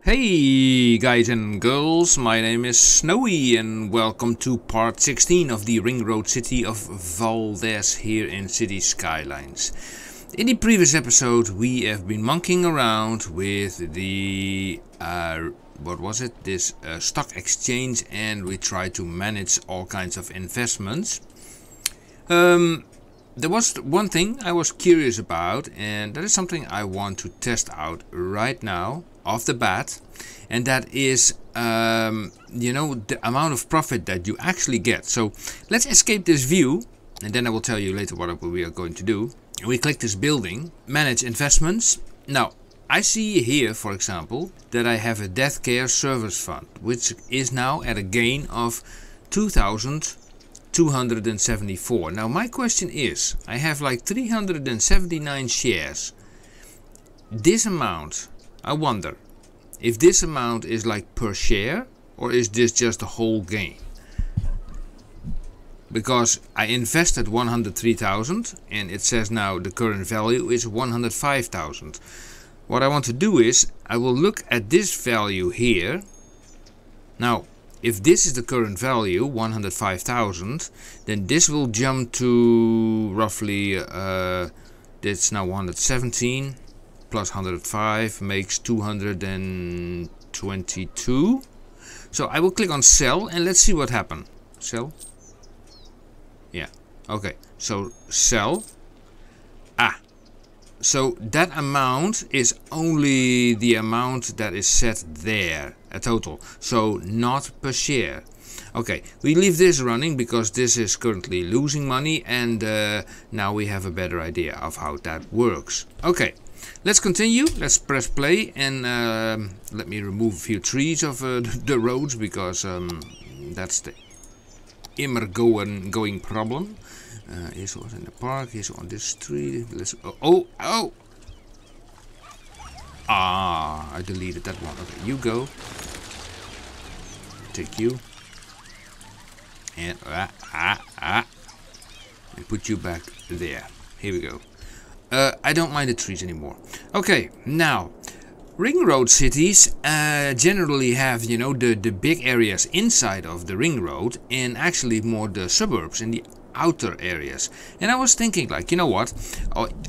Hey guys and girls, my name is Snowy and welcome to part 16 of the ring road city of Valdez here in City Skylines. In the previous episode we have been monkeying around with the this stock exchange, and we tried to manage all kinds of investments. There was one thing I was curious about, and that is something I want to test out right now off the bat, and that is the amount of profit that you actually get. So let's escape this view, and then I will tell you later what we are going to do. We click this building, manage investments. Now I see here, for example, that I have a death care service fund, which is now at a gain of 2,274. Now my question is, I have like 379 shares. This amount, I wonder if this amount is like per share, or is this just the whole gain? Because I invested 103,000 and it says now the current value is 105,000. What I want to do is I will look at this value here. Now if this is the current value, 105,000, then this will jump to roughly that's now 117 plus 105 makes 222. So I will click on sell and let's see what happens. Sell. Yeah, okay, so sell. So that amount is only the amount that is set there, a total, so not per share. Okay, we leave this running because this is currently losing money, and now we have a better idea of how that works. Okay, let's continue. Let's press play, and let me remove a few trees of the roads, because that's the immer going problem. Here's one in the park, here's on this street. Let's I deleted that one. Okay, you go. Take you. And and put you back there. Here we go. I don't mind the trees anymore. Okay, now ring road cities generally have, the big areas inside of the ring road, and actually more the suburbs in the outer areas. And I was thinking, like, what,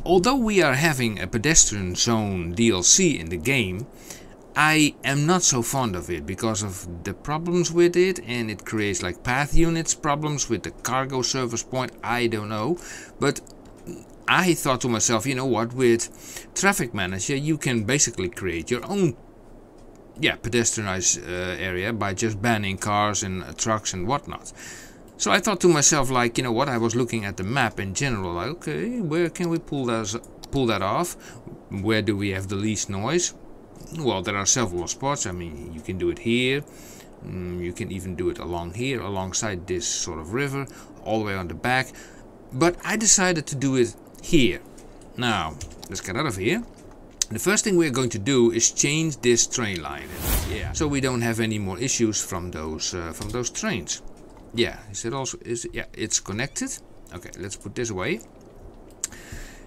although we are having a pedestrian zone DLC in the game, I am not so fond of it because of the problems with it, and it creates like path units problems with the cargo service point. I don't know, but I thought to myself, with Traffic Manager you can basically create your own pedestrianized area by just banning cars and trucks and whatnot. So I thought to myself, like, I was looking at the map in general, like, okay, where can we pull that off? Where do we have the least noise? Well, there are several spots. I mean, you can do it here. You can even do it along here, alongside this sort of river, all the way on the back. But I decided to do it here. Now, let's get out of here. The first thing we're going to do is change this train line. Yeah, so we don't have any more issues from those trains. Yeah, it's connected. Okay, let's put this away.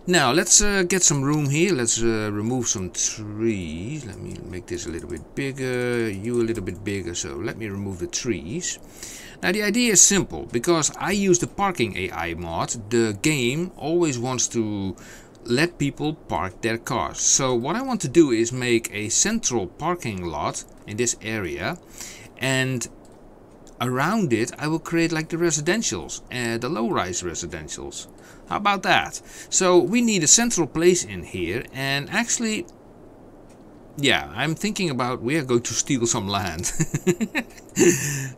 Now let's get some room here. Let's remove some trees. Let me make this a little bit bigger, you a little bit bigger. So let me remove the trees. Now the idea is simple, because I use the parking AI mod. The game always wants to let people park their cars. So what I want to do is make a central parking lot in this area, and around it I will create like the residentials, the low-rise residentials. How about that? So we need a central place in here, and actually, yeah, I'm thinking about, we are going to steal some land.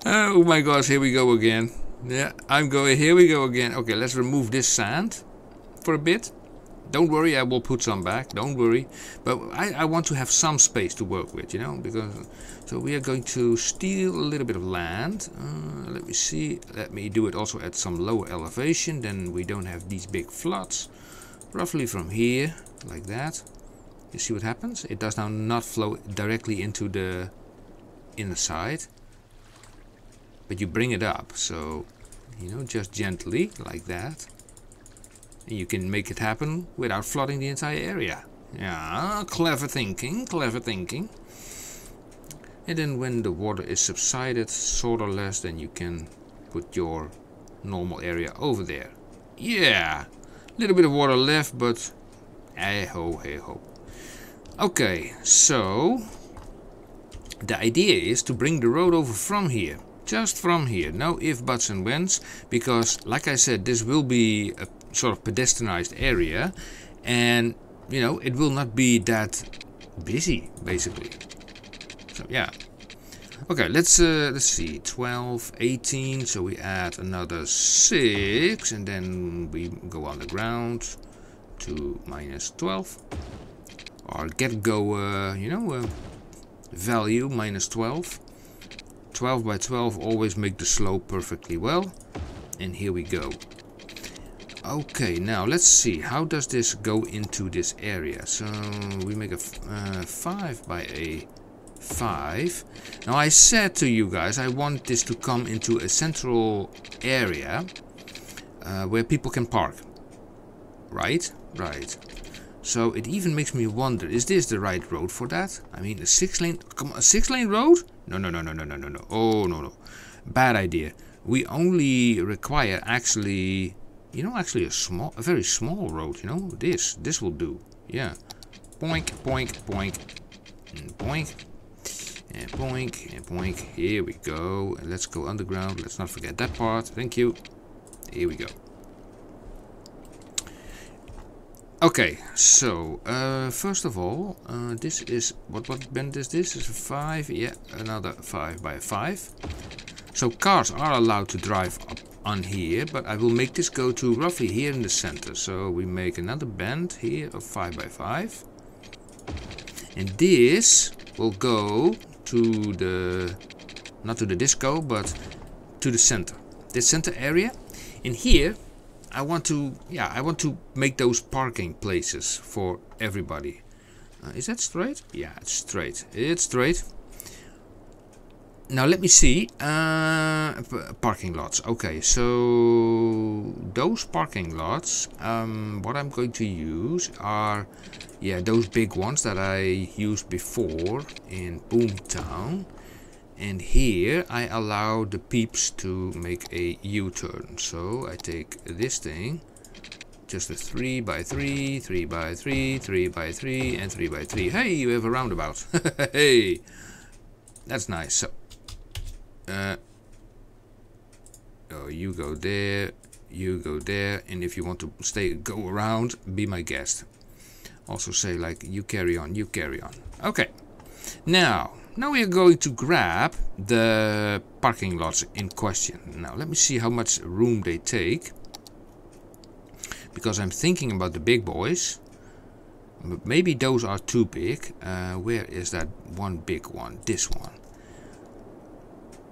Oh my gosh, here we go again. Yeah, here we go again. Okay, let's remove this sand for a bit. Don't worry, I will put some back, don't worry. But I want to have some space to work with, because... So we are going to steal a little bit of land. Let me see. Let me do it also at some lower elevation, then we don't have these big floods. Roughly from here, like that. You see what happens? It does now not flow directly into the inner side. But you bring it up, so, just gently, like that. And you can make it happen without flooding the entire area. Yeah, clever thinking, clever thinking. And then when the water is subsided, sort of less, then you can put your normal area over there. Yeah, a little bit of water left, but hey ho, hey ho. Okay, so the idea is to bring the road over from here. Just from here, no ifs, buts and whens, because like I said, this will be a sort of pedestrianized area, and you know, it will not be that busy basically. So yeah. Okay, let's see, 12, 18, so we add another 6, and then we go underground to -12, or get go, you know, value -12. 12 by 12 always make the slope perfectly well, and here we go. Okay, now let's see, how does this go into this area? So we make a 5 by a 5. Now I said to you guys I want this to come into a central area where people can park. Right? Right. So it even makes me wonder, is this the right road for that? I mean, a 6-lane, come on, a 6-lane road? No, no, no, no, no, no, no, no. Oh, no, no. Bad idea. We only require actually, you know, actually a very small road, you know. This will do. Yeah. Boink, boink, boink, and boink. And boink, and boink. Here we go. And let's go underground. Let's not forget that part. Thank you. Here we go. Okay, so first of all, this is what bend is this? Is a 5? Yeah, another 5 by 5. So cars are allowed to drive up on here, but I will make this go to roughly here in the center. So we make another bend here of 5 by 5, and this will go to the, not to the disco, but to the center, this center area. And here I want to, yeah, I want to make those parking places for everybody. Is that straight? Yeah, it's straight. It's straight. Now let me see. Parking lots. Okay, so those parking lots, what I'm going to use are, yeah, those big ones that I used before in BoomTown. And here I allow the peeps to make a U-turn. So I take this thing, just a 3 by 3, 3 by 3, 3 by 3, and 3 by 3. Hey, you have a roundabout. Hey, that's nice. So, oh, you go there, and if you want to go around, be my guest. Also say like, you carry on, you carry on. Okay, now we are going to grab the parking lots in question. Now let me see how much room they take, because I'm thinking about the big boys, but maybe those are too big. Where is that one big one? This one.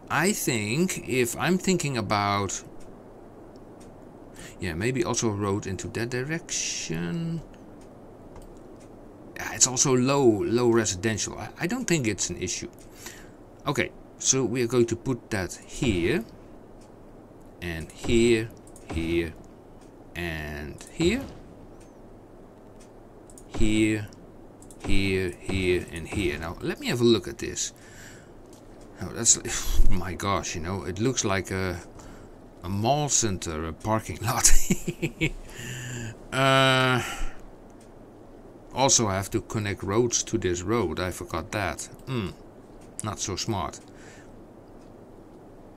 I think if I'm thinking about, yeah, maybe also a road into that direction. It's also low residential. I don't think it's an issue. Okay, so we are going to put that here, and here, here, and here, here, here, here, and here. Now let me have a look at this. Oh, that's, my gosh, you know, it looks like a mall center, a parking lot. Also, I have to connect roads to this road. I forgot that. Not so smart.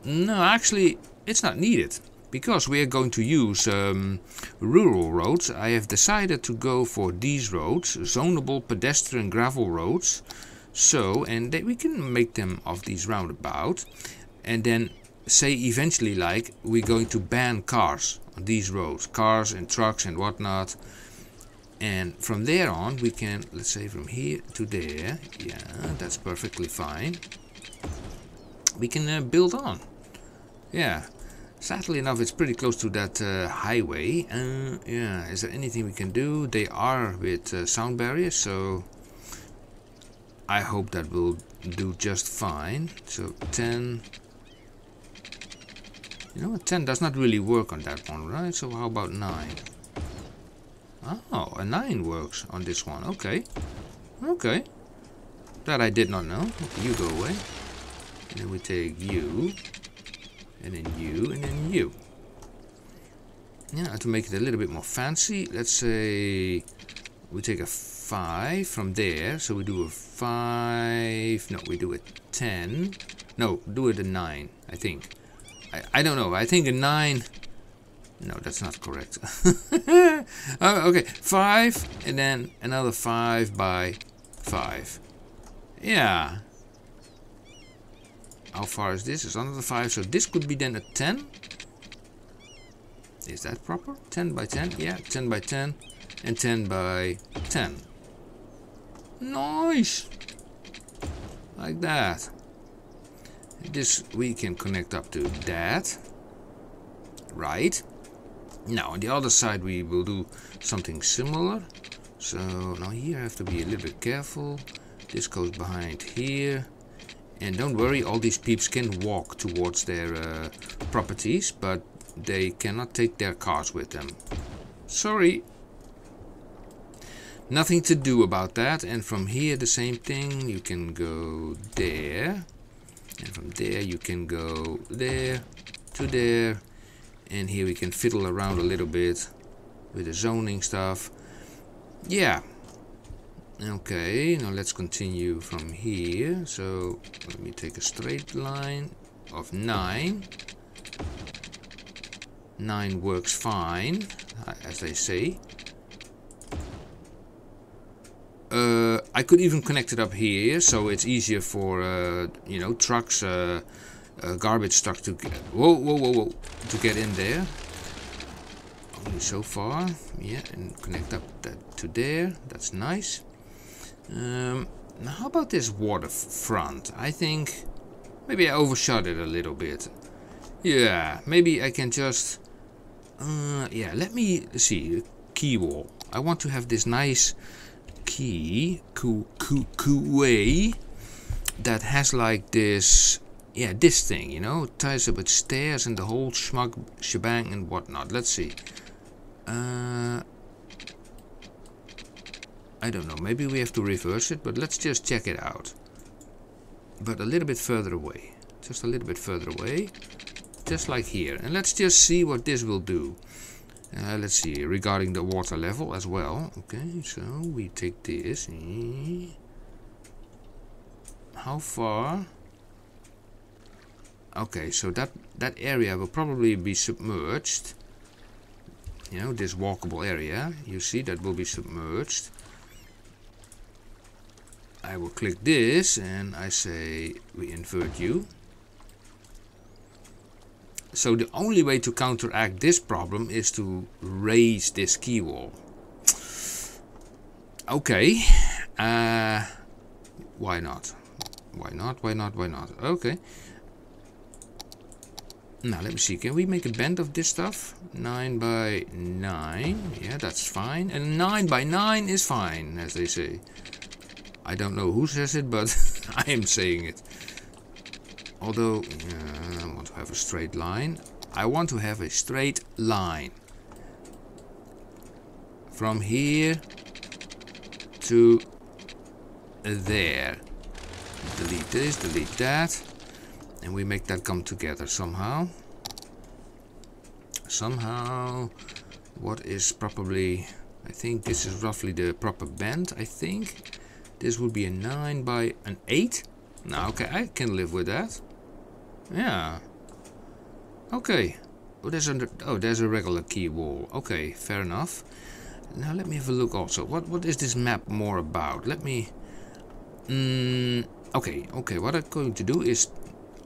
No, actually, it's not needed, because we are going to use rural roads. I have decided to go for these roads, zonable pedestrian gravel roads. So, and we can make them of these roundabout, and then say eventually, like, we're going to ban cars on these roads, cars and trucks and whatnot. And from there on, we can, let's say from here to there, yeah, that's perfectly fine. We can build on. Yeah, sadly enough, it's pretty close to that highway. Yeah, is there anything we can do? They are with sound barriers, so I hope that will do just fine. So 10. You know what, 10 does not really work on that one, right? So how about 9? Oh, a 9 works on this one. Okay. Okay. That I did not know. You go away. And then we take you. And then you. And then you. Yeah, to make it a little bit more fancy, let's say we take a 5 from there. So we do a 5. No, we do a 10. No, do it a 9, I think. I don't know. I think a 9. No, that's not correct. Okay, 5 and then another 5 by 5. Yeah. How far is this? It's another 5, so this could be then a 10. Is that proper? 10 by 10? Yeah, 10 by 10 and 10 by 10. Nice! Like that. This we can connect up to that. Right. Now on the other side we will do something similar. So now here I have to be a little bit careful. This goes behind here. And don't worry, all these peeps can walk towards their properties, but they cannot take their cars with them. Sorry. Nothing to do about that. And from here the same thing. You can go there. And from there you can go there to there. And here we can fiddle around a little bit with the zoning stuff. Yeah. Okay, now let's continue from here. So let me take a straight line of 9. 9 works fine, as they say. I could even connect it up here, so it's easier for you know, trucks, garbage truck to get, whoa, to get in there. Only so far, yeah, and connect up that to there. That's nice. Now how about this waterfront? I think maybe I overshot it a little bit. Yeah, maybe I can just yeah, let me see. Key wall. I want to have this nice key way that has like this, yeah, this thing, you know, ties up with stairs and the whole shebang and whatnot. Let's see. I don't know, maybe we have to reverse it, but let's just check it out. But a little bit further away. Just a little bit further away. Just like here. And let's just see what this will do. Let's see, regarding the water level as well. Okay, so we take this. How far? Okay, so that area will probably be submerged. You know, this walkable area. You see, that will be submerged. I will click this and I say we invert you. So the only way to counteract this problem is to raise this key wall. Okay. Why not? Why not? Why not? Why not? Okay. Now let me see. Can we make a bend of this stuff? 9 by 9. Yeah, that's fine. And 9 by 9 is fine, as they say. I don't know who says it, but I am saying it. Although, I want to have a straight line. I want to have a straight line. From here to there. Delete this, delete that. And we make that come together somehow. Somehow, what is probably, I think this is roughly the proper bend, I think. This would be a 9 by an 8. Now, okay, I can live with that. Yeah. Okay. Oh, there's a regular key wall. Okay, fair enough. Now let me have a look also. What is this map more about? Let me... Okay, what I'm going to do is...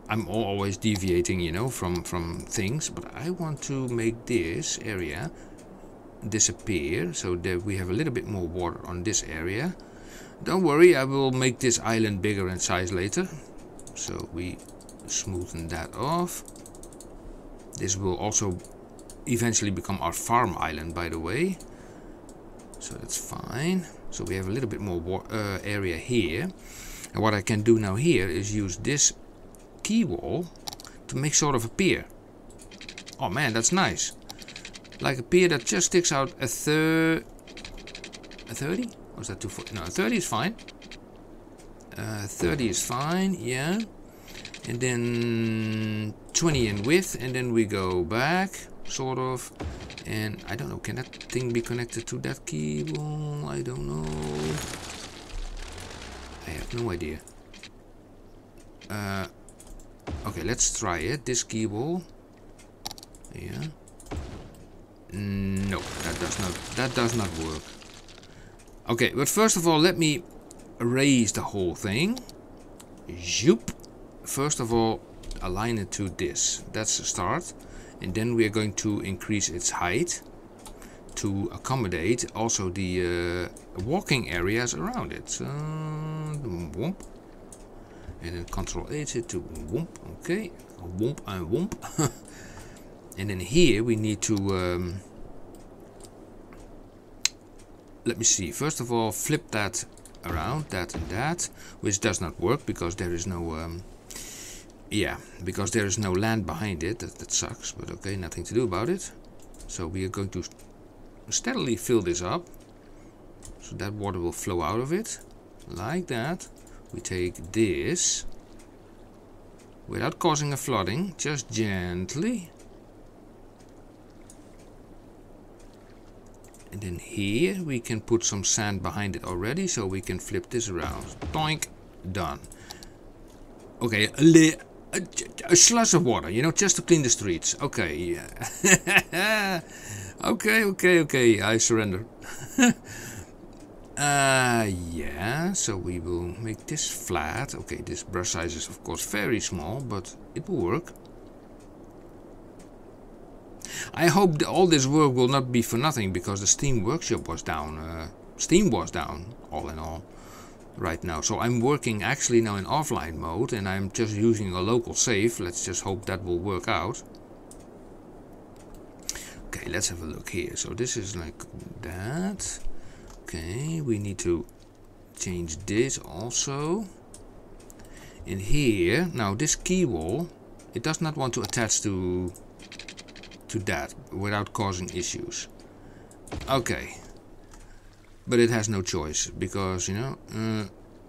I'm always deviating, you know, from things. But I want to make this area disappear. So that we have a little bit more water on this area. Don't worry, I will make this island bigger in size later. So we smoothen that off. This will also eventually become our farm island, by the way. So that's fine. So we have a little bit more area here. And what I can do now here is use this key wall to make sort of a pier. Oh man, that's nice. Like a pier that just sticks out a 30? Or is that too far? No, 30 is fine. 30 is fine, yeah. And then 20 in width, and then we go back, sort of. And I don't know, can that thing be connected to that cable? I don't know. I have no idea. Okay, let's try it. This cable. Yeah. No, that does not work. Okay, but first of all, let me erase the whole thing. Zoop. First of all, align it to this. That's a start. And then we are going to increase its height to accommodate also the walking areas around it. Whoomp. And then Control H it to whoomp. Okay, whoomp and whoomp. And then here we need to let me see. First of all, flip that around, that and that, which does not work because there is no because there is no land behind it. That sucks, but okay, nothing to do about it. So we are going to steadily fill this up so that water will flow out of it like that. We take this without causing a flooding, just gently. And then here we can put some sand behind it already, so we can flip this around. Doink, done. Okay, a slush of water, you know, just to clean the streets. Okay, yeah. okay, I surrender. Yeah, so we will make this flat. Okay, this brush size is of course very small, but it will work. I hope that all this work will not be for nothing, because the Steam workshop was down. Steam was down, all in all, right now. So I'm working actually now in offline mode, and I'm just using a local save. Let's just hope that will work out. Okay, let's have a look here. So this is like that. Okay, we need to change this also. And here, now this key wall, it does not want to attach to that without causing issues. Okay, but it has no choice, because you know,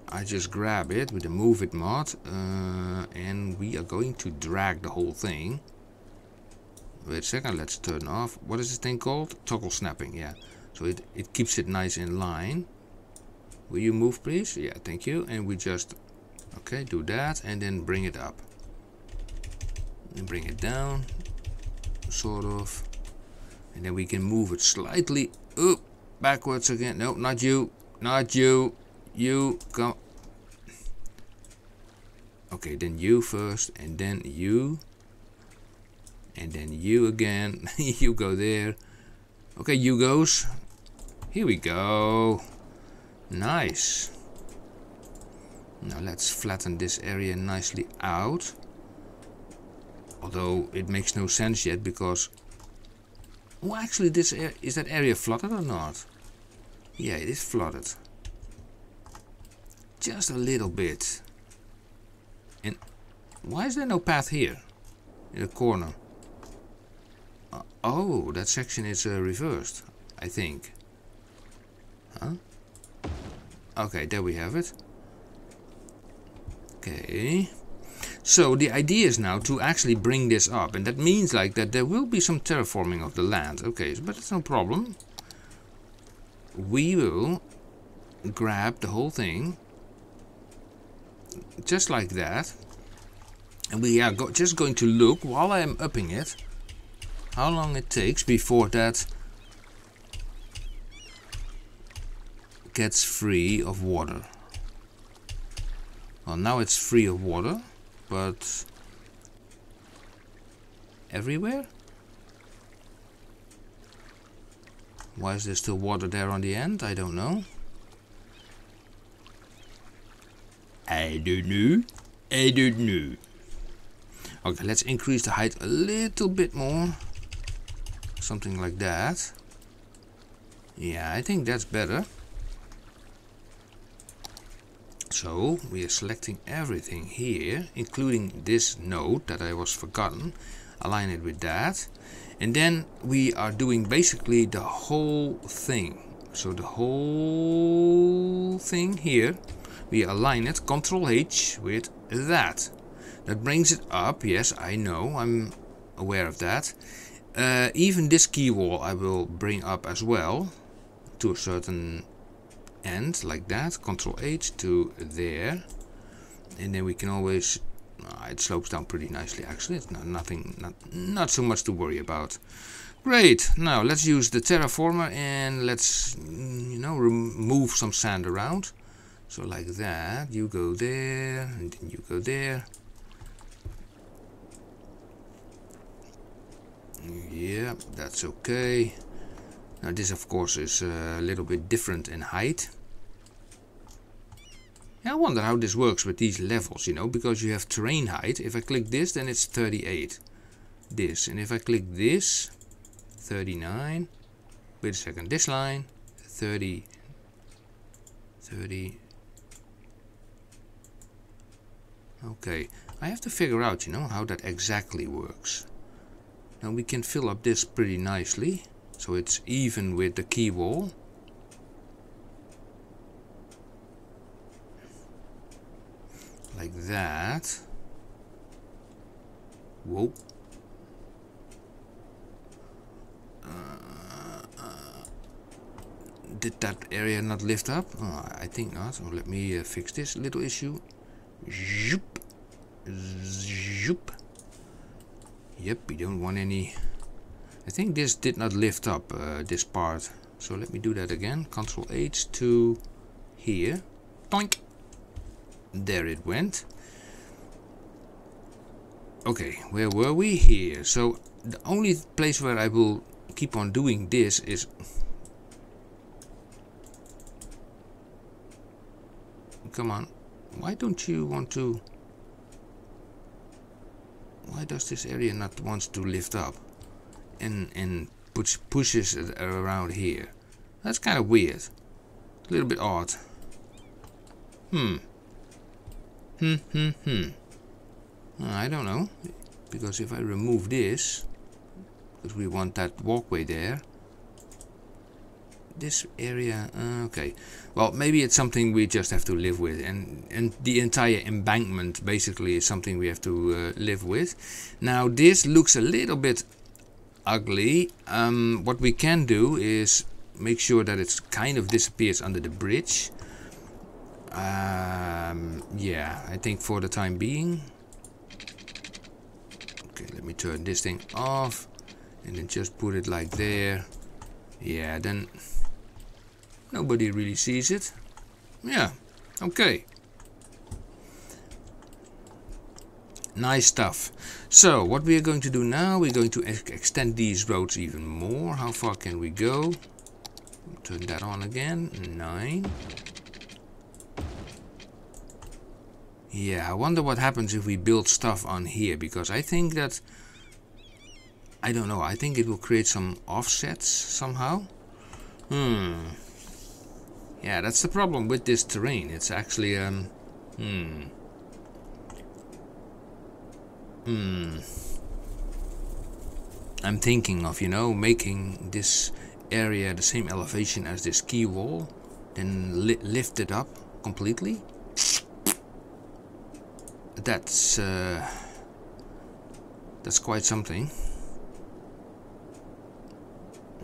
I just grab it with the move it mod, and we are going to drag the whole thing. Wait a second, let's turn off. What is this thing called? Toggle snapping, yeah. So it keeps it nice in line. Will you move, please? Yeah, thank you. And we just, okay, do that, and then bring it up. And bring it down, sort of. And then we can move it slightly up, backwards again. No, not you. Not you. You, come. Okay, then you first, and then you. And then you again. You go there. Okay, you goes. Here we go. Nice. Now let's flatten this area nicely out. Although it makes no sense yet, because... well, actually, this is that area flooded or not? Yeah, it is flooded. Just a little bit. And why is there no path here? In the corner. Oh, that section is reversed, I think. Huh? Okay, there we have it. Okay. So the idea is now to actually bring this up, and that means like that there will be some terraforming of the land. Okay, but it's no problem. We will grab the whole thing, just like that, and we are just going to look while I am upping it, how long it takes before that gets free of water. Well, now it's free of water, but everywhere? Why is there still water there on the end? I don't know. I don't know. Okay, let's increase the height a little bit more. Something like that. Yeah, I think that's better. So we are selecting everything here, including this node that I was forgotten. Align it with that. And then we are doing basically the whole thing. So the whole thing here, we align it, Control H, with that. That brings it up, yes, I know, I'm aware of that. Even this key wall I will bring up as well, to a certain end, like that, Control H to there. And then we can always, it slopes down pretty nicely actually, it's not so much to worry about. Great, now let's use the terraformer and let's, you know, remove some sand around. So like that, you go there, and then you go there. Yeah, that's okay. Now this of course is a little bit different in height. I wonder how this works with these levels, you know, because you have terrain height. If I click this, then it's 38. This, and if I click this, 39. Wait a second, this line, 30. Okay, I have to figure out, you know, how that exactly works. Now we can fill up this pretty nicely, so it's even with the key wall. Like that. Whoa. Did that area not lift up? Oh, I think not. So let me fix this little issue. Zoop. Zoop. Yep, we don't want any. I think this did not lift up, this part. So let me do that again. Control H to here. Toink. There it went. Okay, where were we? Here. So the only place where I will keep on doing this is... Come on. Why don't you want to... Why does this area not want to lift up? And pushes it around here. That's kind of weird. A little bit odd. I don't know, because if I remove this, because we want that walkway there, this area, okay, well, maybe it's something we just have to live with, and the entire embankment basically is something we have to live with. Now this looks a little bit ugly. What we can do is make sure that it kind of disappears under the bridge. Yeah, I think for the time being. Okay, let me turn this thing off and then just put it like there. Yeah, then nobody really sees it. Yeah, okay. Nice stuff. So what we are going to do now, we're going to extend these roads even more. How far can we go? Turn that on again. 9. Yeah, I wonder what happens if we build stuff on here, because I think that, I don't know, I think it will create some offsets somehow. Yeah, that's the problem with this terrain. It's actually, I'm thinking of, you know, making this area the same elevation as this key wall, then lift it up completely. That's quite something.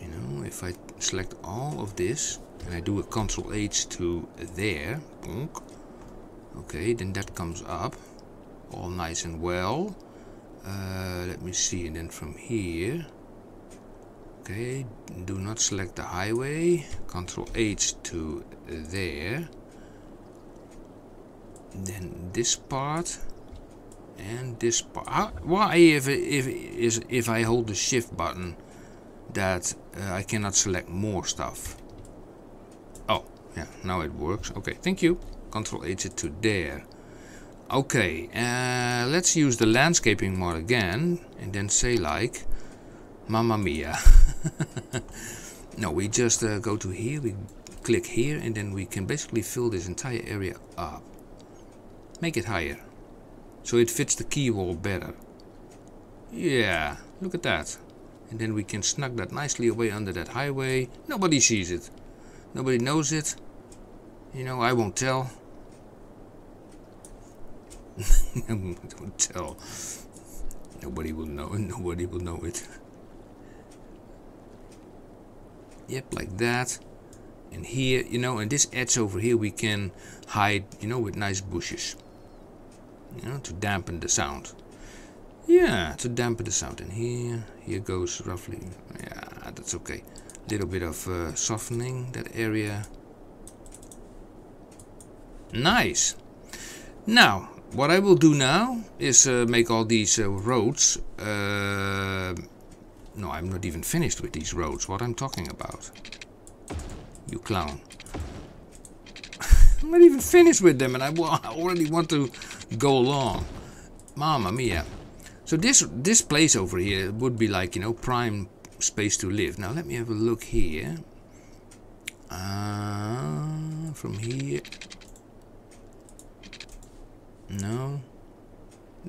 You know, if I select all of this and I do a Control H to there, bonk. Okay, then that comes up all nice and well. Let me see, and then from here, okay, do not select the highway, Control H to there. Then this part and this part. Why if I hold the shift button that I cannot select more stuff? Oh yeah, now it works. Okay, thank you. Control H it to there. Okay, let's use the landscaping mod again and then say like Mamma Mia. No, we just go to here, we click here, and then we can basically fill this entire area up. Make it higher, so it fits the key wall better. Yeah, look at that. And then we can snug that nicely away under that highway. Nobody sees it. Nobody knows it. You know, I won't tell. Don't tell. Nobody will know. Nobody will know it. Yep, like that. And here, you know, and this edge over here we can hide, you know, with nice bushes. You know, to dampen the sound. Yeah, to dampen the sound. And here goes roughly. Yeah, that's okay. Little bit of softening that area. Nice. Now, what I will do now is make all these roads. No, I'm not even finished with these roads. What I'm talking about. You clown. I'm not even finished with them and I already want to go along. Mamma mia. So this place over here would be like, you know, prime space to live. Now let me have a look here. From here. No.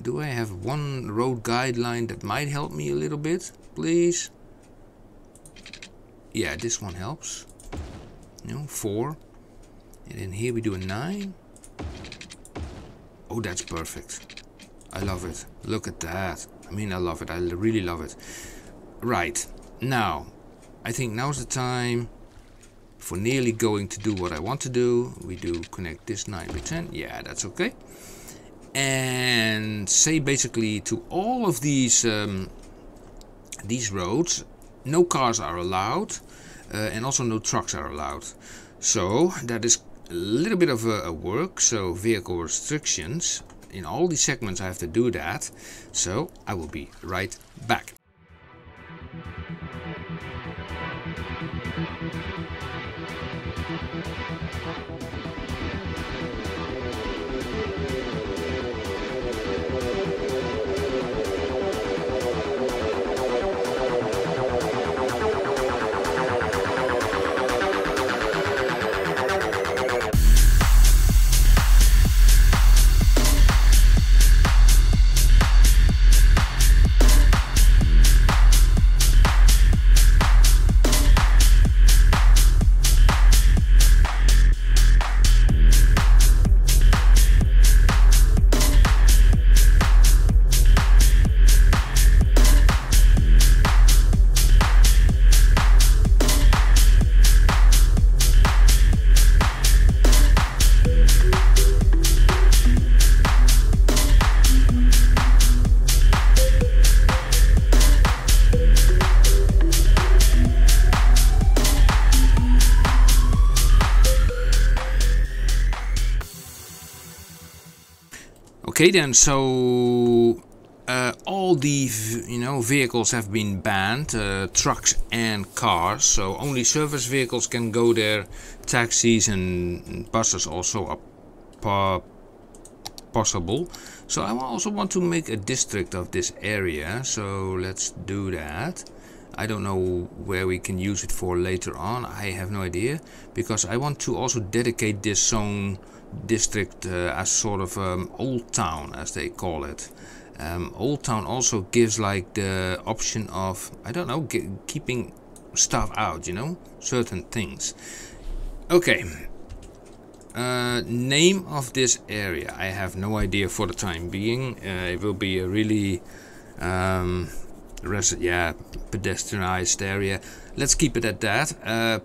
Do I have one road guideline that might help me a little bit? Please. Yeah, this one helps. You know, 4. And then here we do a 9. Oh, that's perfect. I love it. Look at that. I mean, I love it. I really love it. Right. Now, I think now's the time for nearly going to do what I want to do. We do connect this 9 with 10. Yeah, that's okay. And say basically to all of these roads, no cars are allowed, and also no trucks are allowed. So that is a little bit of a work. So vehicle restrictions in all these segments, I have to do that. So I will be right back. Okay then, so all the vehicles have been banned, trucks and cars, so only service vehicles can go there. Taxis and buses also are possible. So I also want to make a district of this area, so let's do that. I don't know where we can use it for later on. I have no idea, because I want to also dedicate this zone district as sort of Old Town, as they call it. Old Town also gives like the option of, I don't know, keeping stuff out, you know, certain things. Okay. Name of this area, I have no idea for the time being. It will be a really pedestrianized area. Let's keep it at that.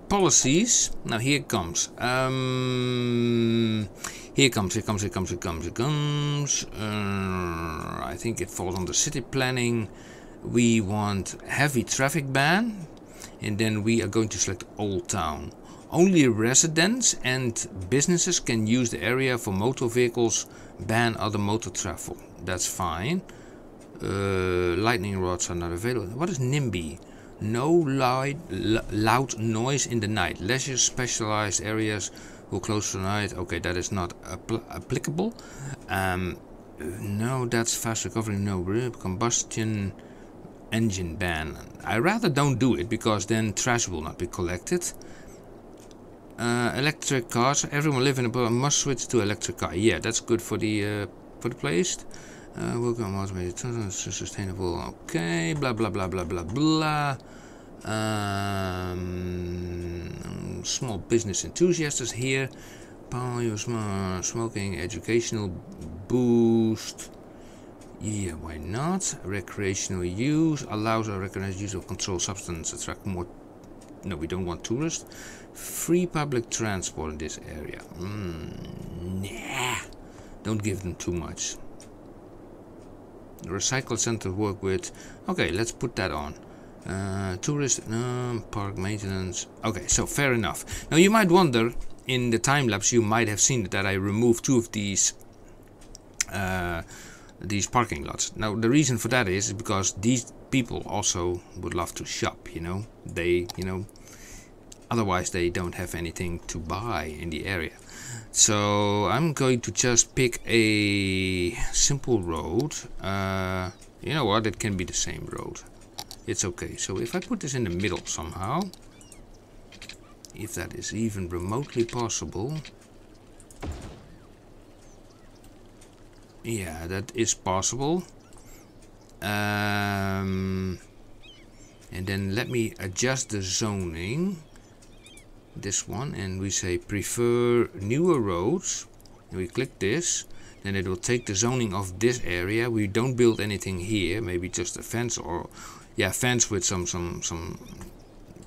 Policies. Now here it comes. Here comes. I think it falls under city planning. We want heavy traffic ban, and then we are going to select Old Town. Only residents and businesses can use the area for motor vehicles. Ban other motor travel. That's fine. Lightning rods are not available. What is NIMBY? No loud noise in the night. Leisure specialized areas will close tonight. Okay, that is not applicable. No, that's fast recovery. No combustion engine ban. I rather don't do it, because then trash will not be collected. Electric cars. Everyone living above must switch to electric car. Yeah, that's good for the place. Welcome automated sustainable. Okay, blah blah blah blah blah blah. Small business enthusiasts here. Smoking, educational boost. Yeah, why not? Recreational use allows a recognized use of controlled substance attract more. No, we don't want tourists. Free public transport in this area. Nah, don't give them too much. The recycle center work with. Okay, let's put that on. Tourist, park maintenance. Okay, so fair enough. Now you might wonder, in the time lapse, you might have seen that I removed two of these parking lots. Now the reason for that is because these people also would love to shop. Otherwise they don't have anything to buy in the area. So I'm going to just pick a simple road. You know what? It can be the same road. It's okay. So if I put this in the middle somehow, if that is even remotely possible. Yeah, that is possible. And then let me adjust the zoning. This one, and we say prefer newer roads. And we click this. Then it will take the zoning of this area. We don't build anything here. Maybe just a fence or... yeah, fence with some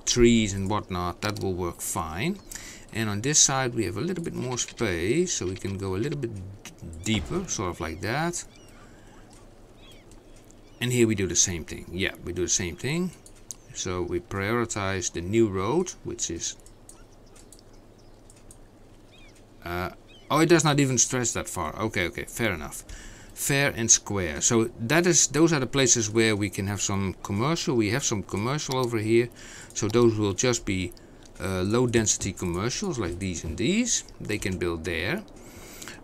trees and whatnot. That will work fine. And on this side we have a little bit more space, so we can go a little bit deeper, sort of like that. And here we do the same thing. Yeah, we do the same thing. So we prioritize the new road, which is... oh, it does not even stretch that far. Okay, fair enough. Fair and square. So those are the places where we can have some commercial. We have some commercial over here. So those will just be low density commercials like these and these. They can build there.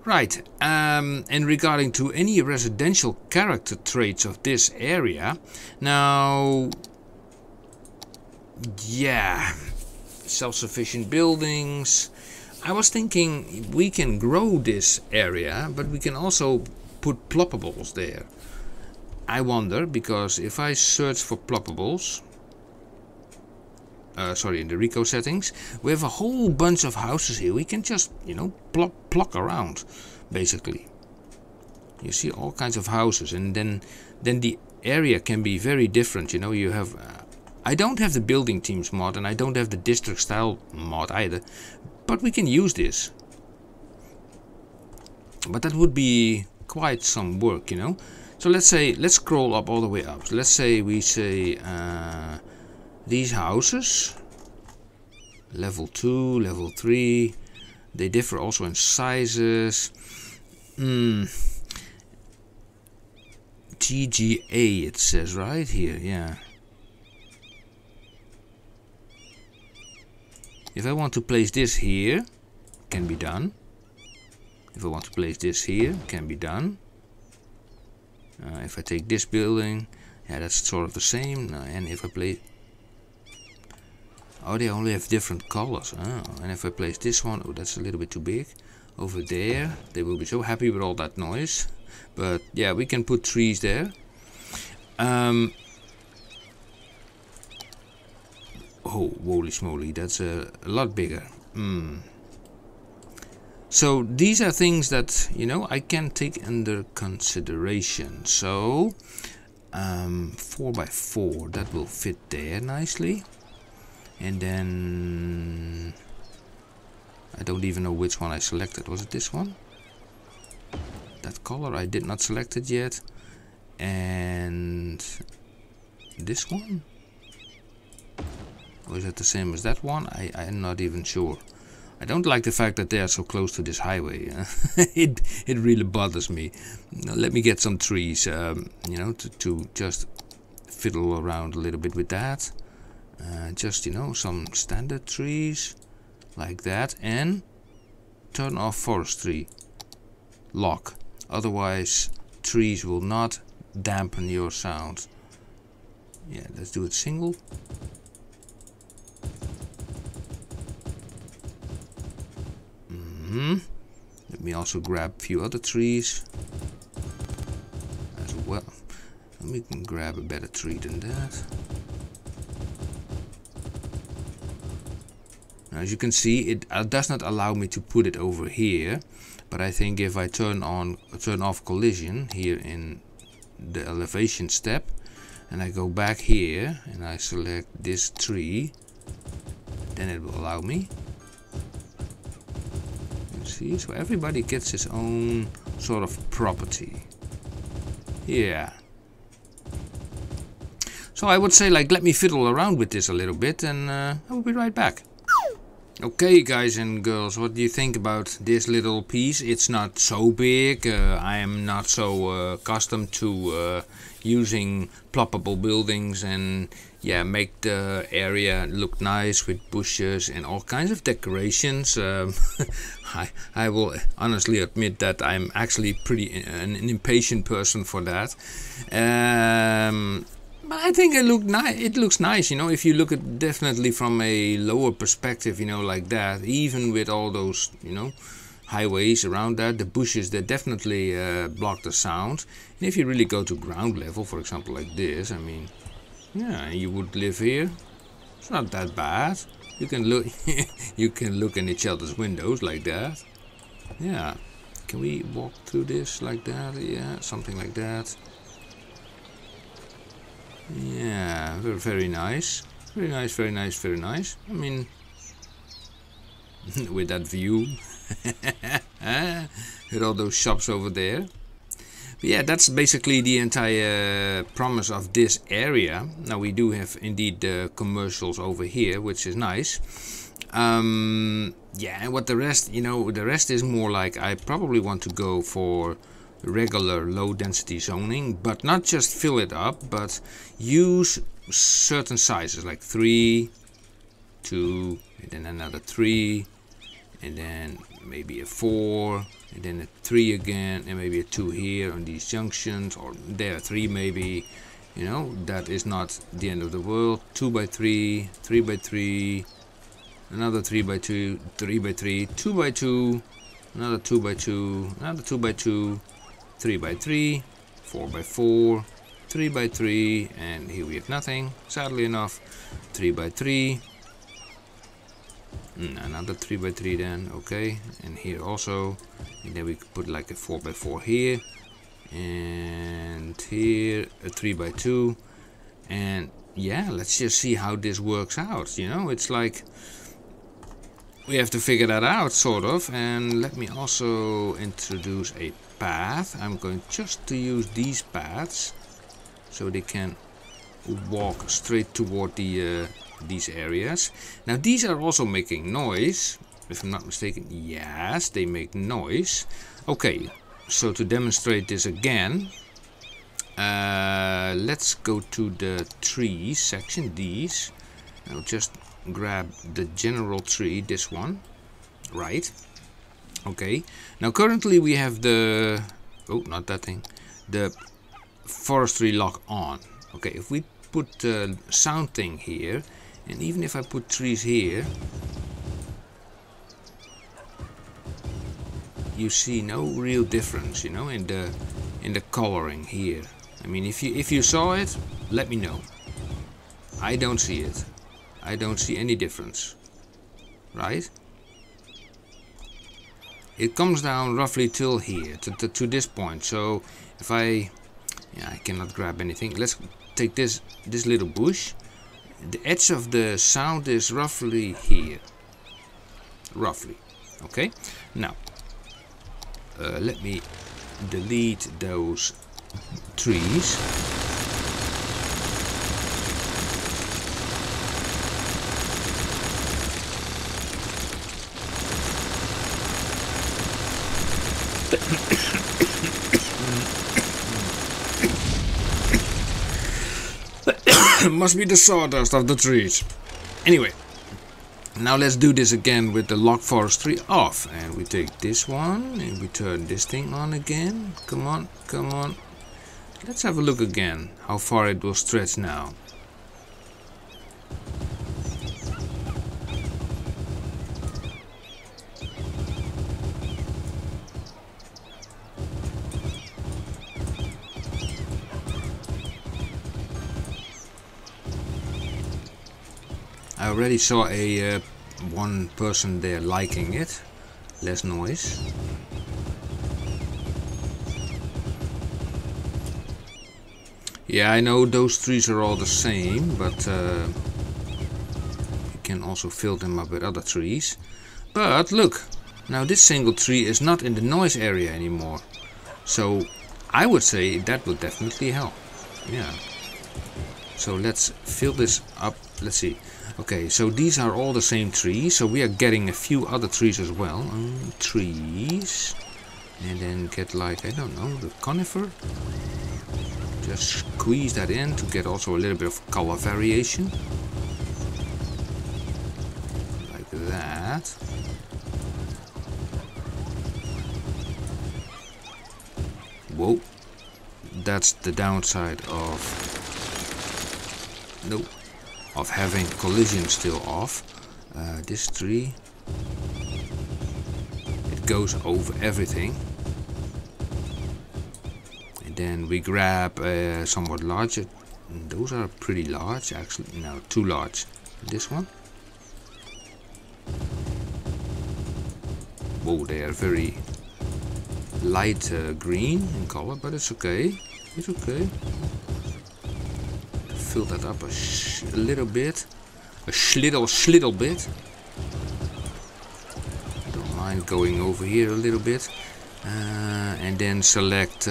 Right. And regarding to any residential character traits of this area. Now, yeah, self-sufficient buildings. I was thinking we can grow this area, but we can also put ploppables there. I wonder, because if I search for ploppables, sorry, in the Rico settings, we have a whole bunch of houses here. We can just, pluck around, basically. You see all kinds of houses, and then the area can be very different. You have, I don't have the building teams mod, and I don't have the district style mod either, but we can use this. But that would be quite some work, So let's scroll up all the way up. So let's say we say these houses, level 2, level 3, they differ also in sizes. TGA it says right here, yeah. If I want to place this here, can be done. If I want to place this here, can be done. If I take this building, yeah, that's sort of the same. And if I place... oh, they only have different colors. Oh, and if I place this one, oh, that's a little bit too big. Over there, they will be so happy with all that noise. But yeah, we can put trees there. Oh, holy smoly, that's a lot bigger. So these are things that, I can take under consideration. So 4x4, that will fit there nicely. And then I don't even know which one I selected. Was it this one? That color I did not select it yet. And this one? Or is it the same as that one? I'm not even sure. I don't like the fact that they are so close to this highway. It really bothers me. Now, let me get some trees, to just fiddle around a little bit with that. Just, some standard trees like that, and turn off forestry lock. Otherwise, trees will not dampen your sound. Yeah, let's do it single. Let me also grab a few other trees as well. And we can grab a better tree than that. Now, as you can see, it does not allow me to put it over here, but I think if I turn off collision here in the elevation step, and I go back here and I select this tree, then it will allow me. You see, so everybody gets his own sort of property. Yeah. So I would say, like, let me fiddle around with this a little bit, and I will be right back. Okay, guys and girls, what do you think about this little piece? It's not so big. I am not so accustomed to using ploppable buildings and make the area look nice with bushes and all kinds of decorations. I will honestly admit that I'm actually an impatient person for that. But I think it looks nice, you know, if you look at definitely from a lower perspective, you know, like that, even with all those, you know, highways around that, the bushes that definitely block the sound. And if you really go to ground level, for example, like this, I mean, yeah, you would live here. It's not that bad. You can look, you can look in each other's windows like that. Yeah. Can we walk through this like that? Yeah, something like that. Yeah, very nice. Very nice, very nice, very nice. I mean, with that view. With all those shops over there. But yeah, that's basically the entire promise of this area. Now we do have indeed the commercials over here, which is nice. Yeah, and what the rest, you know, the rest is more like I probably want to go for regular low density zoning, but not just fill it up, but use certain sizes like 3, 2, and then another 3, and then maybe a 4, and then a 3 again, and maybe a 2 here on these junctions, or there 3 maybe. You know, that is not the end of the world. 2 by 3, 3 by 3, another 3 by 2, 3 by 3, 2 by 2, another 2 by 2, another 2 by 2, 3 by 3, 4 by 4, 3 by 3, and here we have nothing, sadly enough. 3 by 3, another 3 by 3 then, okay, and here also, and then we could put like a 4 by 4 here, and here a 3 by 2, and yeah, let's just see how this works out. You know, it's like we have to figure that out, sort of. And let me also introduce a path. I'm going just to use these paths so they can walk straight toward the these areas. Now these are also making noise, if I'm not mistaken. Yes, they make noise. Okay, so to demonstrate this again, let's go to the trees section. These, I'll just grab the general tree, this one, right? Okay, now currently we have the, oh, not that thing, the forestry lock on. Okay, if we put the sound thing here, and even if I put trees here, you see no real difference, you know, in the coloring here. I mean, if you saw it, let me know. I don't see it. I don't see any difference, right? It comes down roughly till here, to this point. So if I cannot grab anything. Let's take this little bush. The edge of the sound is roughly here, roughly. Okay. Now let me delete those trees. Must be the sawdust of the trees. Anyway, now let's do this again with the log forestry off, and we take this one and we turn this thing on again. Come on, come on. Let's have a look again how far it will stretch now. I already saw a one person there liking it. Less noise. Yeah, I know those trees are all the same, but you can also fill them up with other trees. But look, now this single tree is not in the noise area anymore. So I would say that will definitely help. Yeah. So let's fill this up. Let's see. Okay, so these are all the same trees. So we are getting a few other trees as well. Trees. And then get like, I don't know, the conifer. Just squeeze that in to get also a little bit of color variation. Like that. Whoa. That's the downside of... Nope. Of having collision still off. This tree, it goes over everything. And then we grab somewhat larger. Those are pretty large actually. No, too large. This one. Whoa, they are very light green in color, but it's okay. It's okay. Fill that up a little bit, a slittle bit. Don't mind going over here a little bit, and then select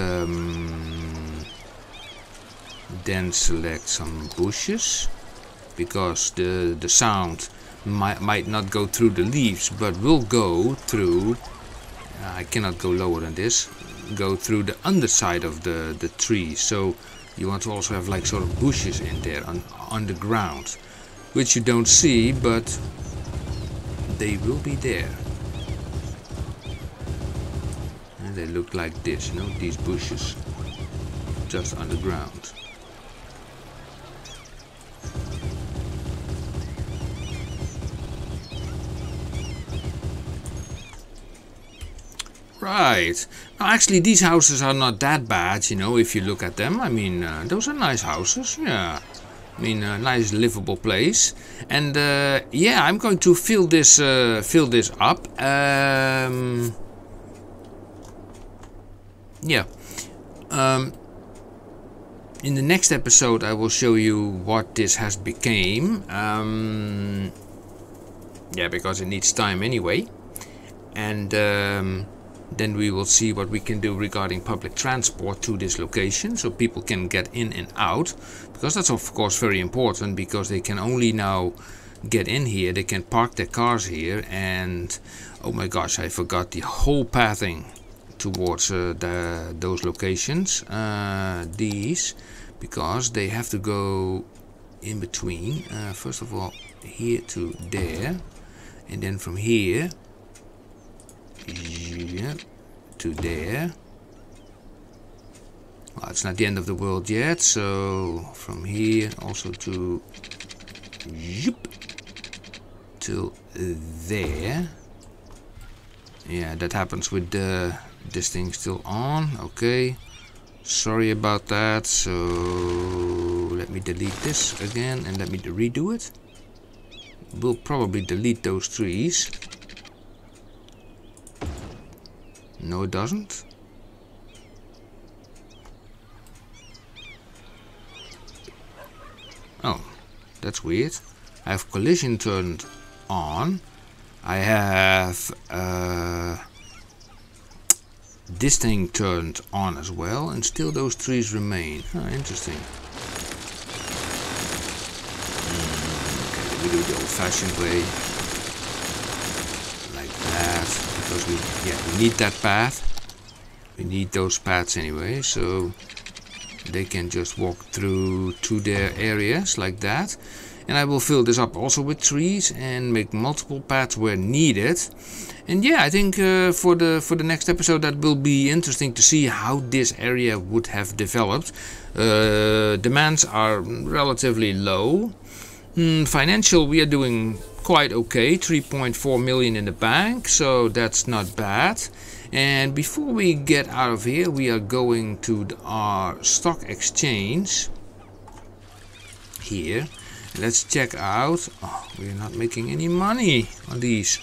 some bushes, because the sound might not go through the leaves, but will go through. I cannot go lower than this. Go through the underside of the tree. So you want to also have like sort of bushes in there on the ground, which you don't see, but they will be there. And they look like this, you know, these bushes just on the ground. Right. Now, actually, these houses are not that bad, you know, if you look at them. I mean, those are nice houses, yeah. I mean, a nice livable place. And yeah, I'm going to fill this up. Yeah. In the next episode, I will show you what this has became. Yeah, because it needs time anyway. And then we will see what we can do regarding public transport to this location, so people can get in and out, because that's of course very important, because they can only now get in here, they can park their cars here, and oh my gosh, I forgot the whole pathing towards those locations, these, because they have to go in between, first of all here to there, and then from here, yeah, to there. Well, it's not the end of the world yet, so from here also to till there. Yeah, that happens with this thing still on. Okay, sorry about that. So let me delete this again and let me redo it. We'll probably delete those trees. No, it doesn't. Oh, that's weird. I have collision turned on. I have this thing turned on as well, and still those trees remain. Oh, interesting. Okay, we do it the old-fashioned way. Because we need that path. We need those paths anyway, so they can just walk through to their areas like that. And I will fill this up also with trees and make multiple paths where needed. And yeah, I think for the next episode that will be interesting to see how this area would have developed. Demands are relatively low. Financial, we are doing quite okay, 3.4 million in the bank, so that's not bad. And before we get out of here, we are going to our stock exchange here, Let's check out. Oh, we're not making any money on these.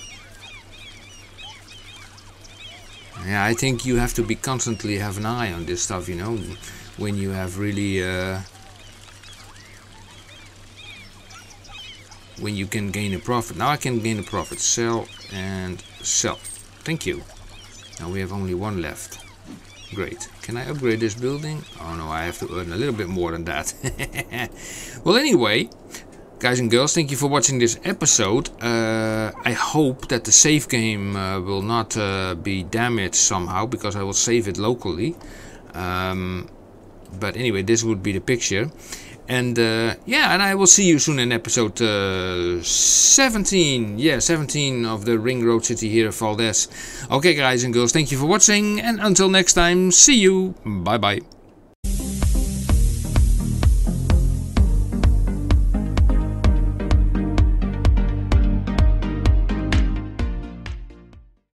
Yeah, I think you have to be constantly have an eye on this stuff, you know, when you have really when you can gain a profit. Now I can gain a profit. Sell and sell. Thank you. Now we have only one left. Great. Can I upgrade this building? Oh no, I have to earn a little bit more than that. Well, anyway, guys and girls, thank you for watching this episode. I hope that the save game will not be damaged somehow, because I will save it locally. But anyway, this would be the picture. And yeah, and I will see you soon in episode 17. Yeah, 17 of the Ring Road City here at Valdez. Okay, guys and girls, thank you for watching. And until next time, see you. Bye bye.